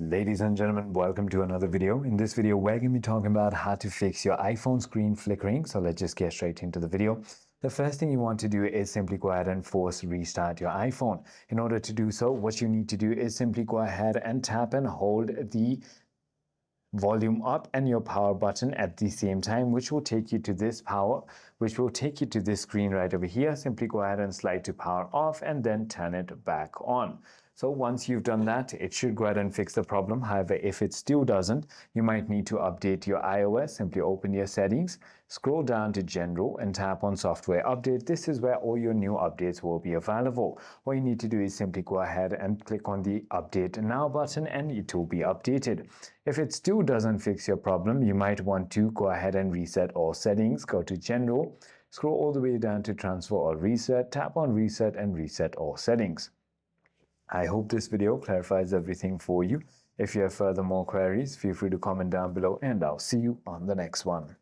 Ladies and gentlemen, welcome to another video. In this video, we're going to be talking about how to fix your iPhone screen flickering. So let's just get straight into the video. The first thing you want to do is simply go ahead and force restart your iPhone. In order to do so, what you need to do is simply go ahead and tap and hold the volume up and your power button at the same time, which will take you to this screen right over here. Simply go ahead and slide to power off and then turn it back on. So once you've done that, it should go ahead and fix the problem. However, if it still doesn't, you might need to update your iOS. Simply open your settings, scroll down to General and tap on Software Update. This is where all your new updates will be available. What you need to do is simply go ahead and click on the Update Now button and it will be updated. If it still doesn't fix your problem, you might want to go ahead and reset all settings. Go to General, scroll all the way down to Transfer or Reset, tap on Reset and reset all settings. I hope this video clarifies everything for you. If you have further more queries, feel free to comment down below and I'll see you on the next one.